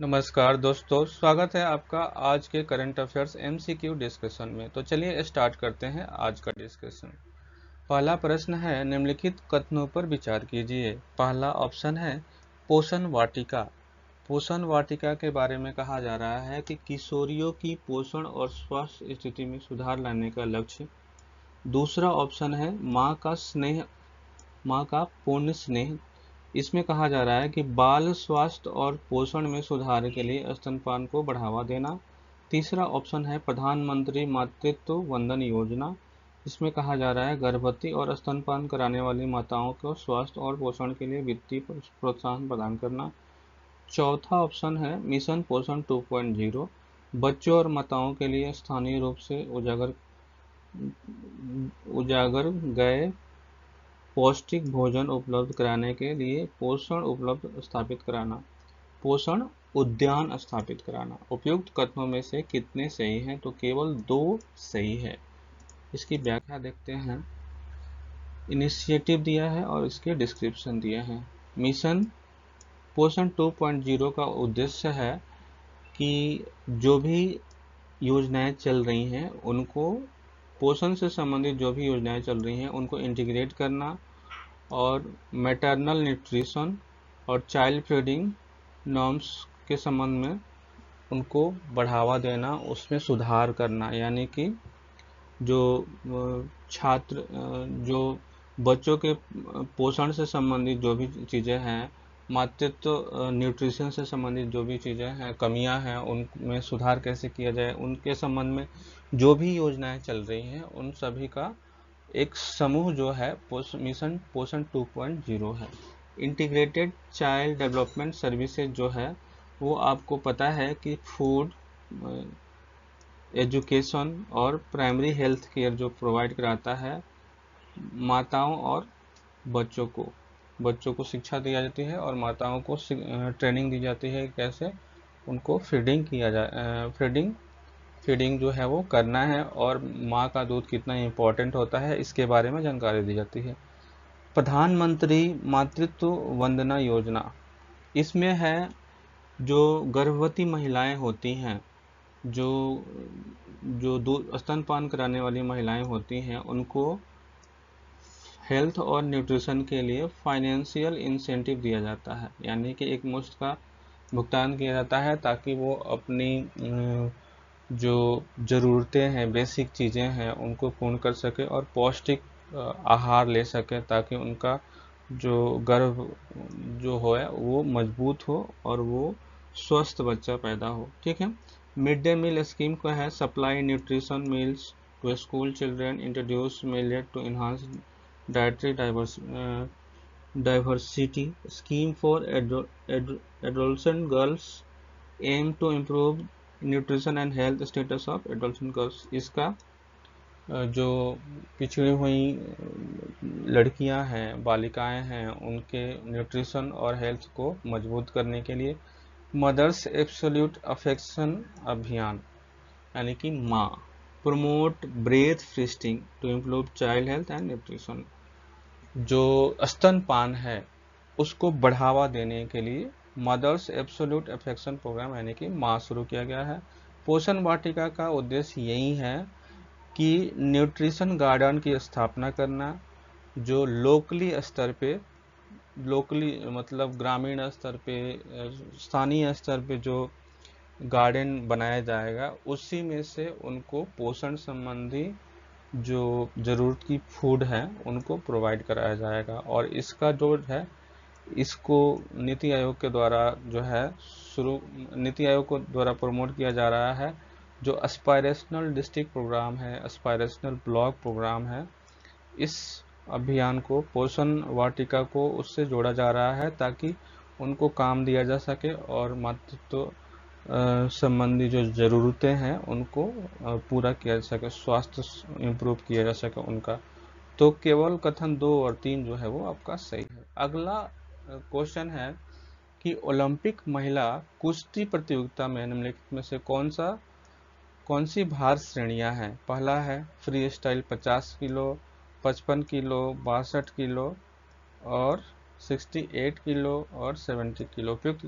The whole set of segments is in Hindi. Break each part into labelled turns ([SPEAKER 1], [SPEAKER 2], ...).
[SPEAKER 1] नमस्कार दोस्तों, स्वागत है आपका आज के करंट अफेयर्स एमसीक्यू डिस्कशन में। तो चलिए स्टार्ट करते हैं आज का डिस्कशन। पहला प्रश्न है, निम्नलिखित कथनों पर विचार कीजिए। पहला ऑप्शन है पोषण वाटिका। पोषण वाटिका के बारे में कहा जा रहा है कि किशोरियों की पोषण और स्वास्थ्य स्थिति में सुधार लाने का लक्ष्य। दूसरा ऑप्शन है माँ का स्नेह, माँ का पूर्ण स्नेह। इसमें कहा जा रहा है कि बाल स्वास्थ्य और पोषण में सुधार के लिए स्तनपान को बढ़ावा देना। तीसरा ऑप्शन है प्रधानमंत्री मातृत्व वंदन योजना। इसमें कहा जा रहा है गर्भवती और स्तनपान कराने वाली माताओं को स्वास्थ्य और पोषण के लिए वित्तीय प्रोत्साहन प्रदान करना। चौथा ऑप्शन है मिशन पोषण 2.0, बच्चों और माताओं के लिए स्थानीय रूप से उजागर गए पौष्टिक भोजन उपलब्ध कराने के लिए पोषण उपलब्ध स्थापित कराना, पोषण उद्यान स्थापित कराना। उपयुक्त कथनों में से कितने सही हैं? तो केवल 2 सही है। इसकी व्याख्या देखते हैं। इनिशिएटिव दिया है और इसके डिस्क्रिप्शन दिया है। मिशन पोषण 2.0 का उद्देश्य है कि जो भी योजनाएं चल रही हैं उनको, पोषण से संबंधित जो भी योजनाएं चल रही हैं उनको इंटीग्रेट करना और मैटरनल न्यूट्रिशन और चाइल्ड फीडिंग नॉर्म्स के संबंध में उनको बढ़ावा देना, उसमें सुधार करना। यानी कि जो छात्र जो बच्चों के पोषण से संबंधित जो भी चीज़ें हैं, मातृत्व न्यूट्रिशन से संबंधित जो भी चीज़ें हैं, कमियां हैं, उनमें सुधार कैसे किया जाए, उनके संबंध में जो भी योजनाएं चल रही हैं उन सभी का एक समूह जो है मिशन पोषण 2.0 है। इंटीग्रेटेड चाइल्ड डेवलपमेंट सर्विसेज जो है वो आपको पता है कि फूड, एजुकेशन और प्राइमरी हेल्थ केयर जो प्रोवाइड कराता है माताओं और बच्चों को शिक्षा दी जाती है और माताओं को ट्रेनिंग दी जाती है कैसे उनको फीडिंग जो है वो करना है और माँ का दूध कितना इम्पोर्टेंट होता है इसके बारे में जानकारी दी जाती है। प्रधानमंत्री मातृत्व वंदना योजना, इसमें है जो गर्भवती महिलाएं होती हैं, जो जो दूध स्तनपान कराने वाली महिलाएं होती हैं, उनको हेल्थ और न्यूट्रिशन के लिए फाइनेंशियल इंसेंटिव दिया जाता है। यानी कि एक मुश्त का भुगतान किया जाता है ताकि वो अपनी जो ज़रूरतें हैं, बेसिक चीज़ें हैं, उनको पूर्ण कर सके और पौष्टिक आहार ले सके ताकि उनका जो गर्भ जो हो वो मजबूत हो और वो स्वस्थ बच्चा पैदा हो। ठीक है। मिड डे मील स्कीम का है supply nutrition meals to school children, introduce millet to enhance dietary diversity scheme for adolescent girls aim to improve nutrition and health status of adolescent girls. इसका जो पिछड़ी हुई लड़कियां हैं, बालिकाएं हैं, उनके न्यूट्रिशन और हेल्थ को मजबूत करने के लिए मदर्स एब्सोल्यूट अफेक्शन अभियान यानी कि माँ, promote breast feeding to improve child health and nutrition. जो स्तनपान है उसको बढ़ावा देने के लिए मदर्स एब्सोल्यूट अफेक्शन प्रोग्राम यानी कि माँ शुरू किया गया है। पोषण वाटिका का उद्देश्य यही है कि न्यूट्रिशन गार्डन की स्थापना करना, जो लोकली स्तर पे, लोकली मतलब ग्रामीण स्तर पे, स्थानीय स्तर पे जो गार्डन बनाया जाएगा उसी में से उनको पोषण संबंधी जो ज़रूरत की फूड है उनको प्रोवाइड कराया जाएगा। और इसका जो है इसको नीति आयोग के द्वारा जो है नीति आयोग को द्वारा प्रमोट किया जा रहा है। जो एस्पायरेशनल डिस्ट्रिक्ट प्रोग्राम है, एस्पायरेशनल ब्लॉक प्रोग्राम है, इस अभियान को, पोषण वाटिका को उससे जोड़ा जा रहा है ताकि उनको काम दिया जा सके और मातृत्व संबंधी जो ज़रूरतें हैं उनको पूरा किया जा सके, स्वास्थ्य इम्प्रूव किया जा सके उनका। तो केवल कथन 2 और 3 जो है वो आपका सही है। अगला क्वेश्चन है कि ओलंपिक महिला कुश्ती प्रतियोगिता में निम्नलिखित में से कौन सी भार श्रेणियां हैं? पहला है free style 50 kilo, 55 kilo, 62 kilo और 68 किलो और 70 किलो। उपयुक्त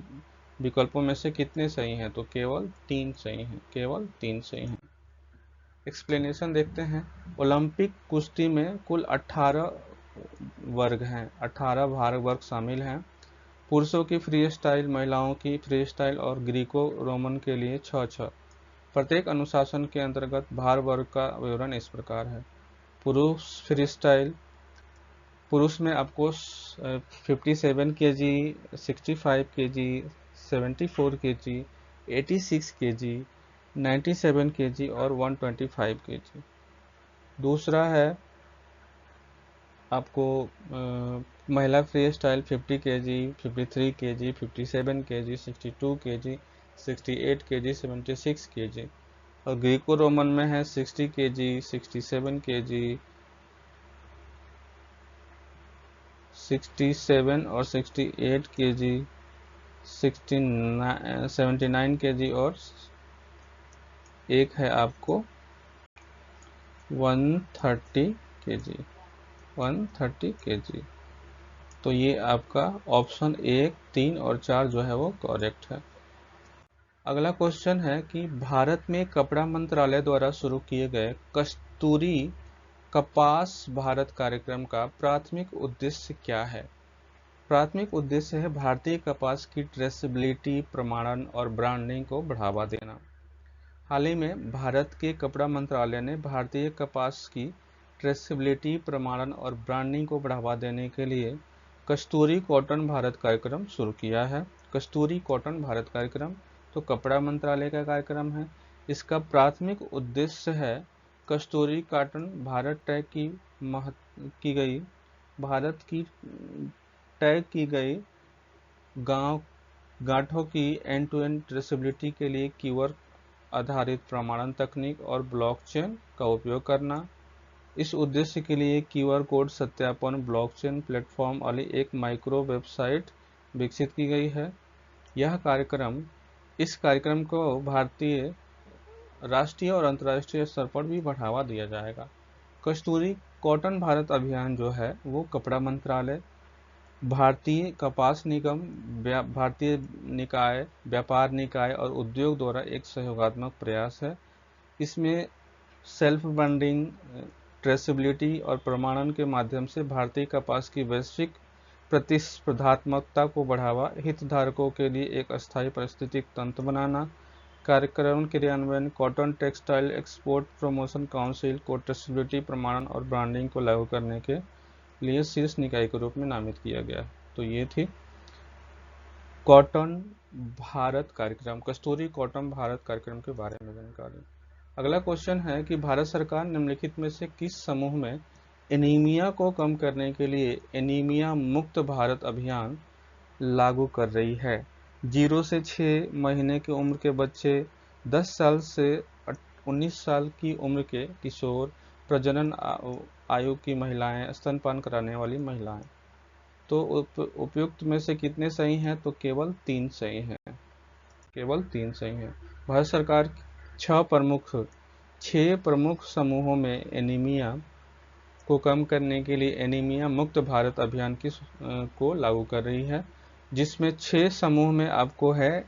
[SPEAKER 1] विकल्पों में से कितने सही हैं? तो केवल 3 सही हैं, केवल 3 सही हैं। एक्सप्लेनेशन देखते हैं। ओलंपिक कुश्ती में कुल 18 वर्ग हैं, 18 भार वर्ग शामिल हैं। पुरुषों की फ्री स्टाइल, महिलाओं की फ्री स्टाइल और ग्रीको रोमन के लिए 6-6। प्रत्येक अनुशासन के अंतर्गत भार वर्ग का विवरण इस प्रकार है। पुरुष फ्री स्टाइल, पुरुष में आपको 57 kg, 65 kg, 74 kg, 86 kg, 97 kg और 125 kg। दूसरा है आपको महिला free style 50 kg, 53 kg, 57 kg, 62 kg, 68 kg, 76 kg। और ग्रीको रोमन में है 60 kg, 67 kg, 67 और 68 kg, 79 kg और एक है आपको 130 kg, 130 kg। तो ये आपका ऑप्शन 1, 3 और 4 जो है वो करेक्ट है। अगला क्वेश्चन है कि भारत में कपड़ा मंत्रालय द्वारा शुरू किए गए कस्तूरी कपास भारत कार्यक्रम का प्राथमिक उद्देश्य क्या है? प्राथमिक उद्देश्य है भारतीय कपास की ट्रेसेबिलिटी, प्रमाणन और ब्रांडिंग को बढ़ावा देना। हाल ही में भारत के कपड़ा मंत्रालय ने भारतीय कपास की ट्रेसेबिलिटी, प्रमाणन और ब्रांडिंग को बढ़ावा देने के लिए कस्तूरी कॉटन भारत कार्यक्रम शुरू किया है। कस्तूरी कॉटन भारत कार्यक्रम तो कपड़ा मंत्रालय का कार्यक्रम है। इसका प्राथमिक उद्देश्य है कस्तूरी कॉटन भारत टैग की गई भारत की टैग की गई गांठों की एंड टू एंड ट्रेसेबिलिटी के लिए कीवर्ड आधारित प्रमाणन तकनीक और ब्लॉकचेन का उपयोग करना। इस उद्देश्य के लिए क्यूआर कोड सत्यापन ब्लॉकचेन प्लेटफॉर्म वाली एक माइक्रो वेबसाइट विकसित की गई है। इस कार्यक्रम को भारतीय राष्ट्रीय और अंतर्राष्ट्रीय स्तर पर भी बढ़ावा दिया जाएगा। कस्तूरी कॉटन भारत अभियान जो है वो कपड़ा मंत्रालय, भारतीय कपास निगम, भारतीय निकाय, व्यापार निकाय और उद्योग द्वारा एक सहयोगात्मक प्रयास है। इसमें सेल्फ ब्रांडिंग, ट्रेसेबिलिटी और प्रमाणन के माध्यम से भारतीय कपास की वैश्विक प्रतिस्पर्धात्मकता को बढ़ावा, हितधारकों के लिए एक अस्थायी पारिस्थितिक तंत्र बनाना। कार्यक्रम क्रियान्वयन cotton textile export promotion council को ट्रेसेबिलिटी, प्रमाणन और ब्रांडिंग को लागू करने के लिए शीर्ष निकाय के रूप में नामित किया गया। तो ये थी कॉटन भारत कार्यक्रम, कस्तूरी कॉटन भारत कार्यक्रम के बारे में जानकारी। अगला क्वेश्चन है कि भारत सरकार निम्नलिखित में से किस समूह में एनीमिया को कम करने के लिए एनीमिया मुक्त भारत अभियान लागू कर रही है? 0 से 6 महीने की उम्र के बच्चे, 10 साल से 19 साल की उम्र के किशोर, प्रजनन आयु की महिलाएं, स्तनपान कराने वाली महिलाएं। तो उपयुक्त में से कितने सही हैं? तो केवल 3 सही हैं, केवल 3 सही हैं। भारत सरकार 6 प्रमुख समूहों में एनीमिया को कम करने के लिए एनीमिया मुक्त भारत अभियान को लागू कर रही है, जिसमें 6 समूह में आपको है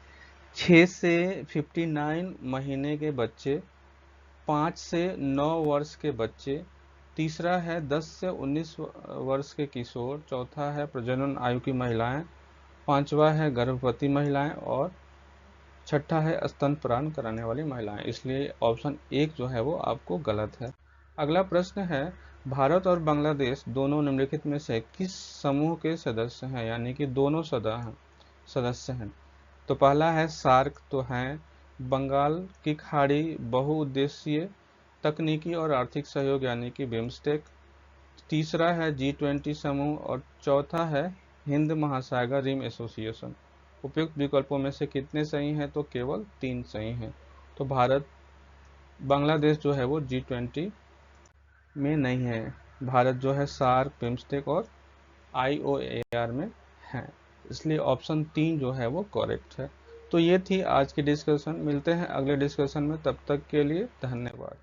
[SPEAKER 1] 6 से 59 महीने के बच्चे, 5 से 9 वर्ष के बच्चे, तीसरा है 10 से 19 वर्ष के किशोर, चौथा है प्रजनन आयु की महिलाएं, पांचवा है गर्भवती महिलाएं और छठा है स्तनपान कराने वाली महिलाएं। इसलिए ऑप्शन 1 जो है वो आपको गलत है। अगला प्रश्न है भारत और बांग्लादेश दोनों निम्नलिखित में से किस समूह के सदस्य हैं? यानी कि दोनों सदस्य हैं। तो पहला है सार्क, तो हैं बंगाल की खाड़ी बहुउद्देशीय तकनीकी और आर्थिक सहयोग यानी कि बिम्स्टेक। तीसरा है G20 समूह और चौथा है हिंद महासागर रिम एसोसिएशन। उपयुक्त विकल्पों में से कितने सही हैं? तो केवल 3 सही हैं। तो बांग्लादेश जो है वो G20 में नहीं है। भारत जो है सार्क, बिम्स्टेक और IOAR में है। इसलिए ऑप्शन 3 जो है वो करेक्ट है। तो ये थी आज की डिस्कशन। मिलते हैं अगले डिस्कशन में, तब तक के लिए धन्यवाद।